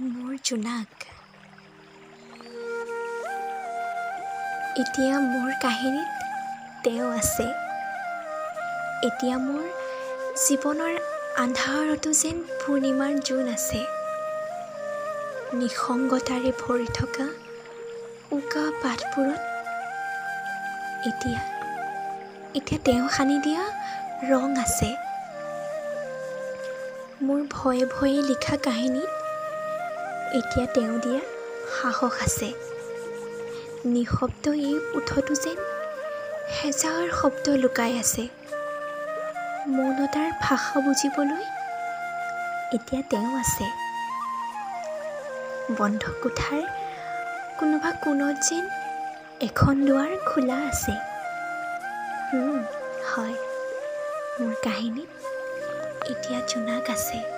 মোৰ জোনাক। এতিয়া মোৰ কাহিনীত তেওঁ আছে। এতিয়া মোৰ জীৱনৰ আন্ধাৰতো যেন পূৰ্ণিমাৰ জোন আছে। নিসংগতাৰে ভৰি থকা উকা পাতবোৰত এতিয়া তেওঁ সানি দিয়া ৰং আছে। মোৰ ভয়ে ভয়ে লিখা কাহিনীত এতিয়া তেওঁ দিয়া সাহস আছে। নিঃশব্দ এই ওঠতো যেন হেজাৰ শব্দ লুকাই আছে। মৌনতাৰ ভাষা বুজিবলৈ এতিয়া তেওঁ আছে। বন্ধ কোঠাৰ কোনোবা কোণত যেন এখন দুৱাৰ খোলা আছে। হয়, মোৰ কাহিনীত এতিয়া জোনাক আছে।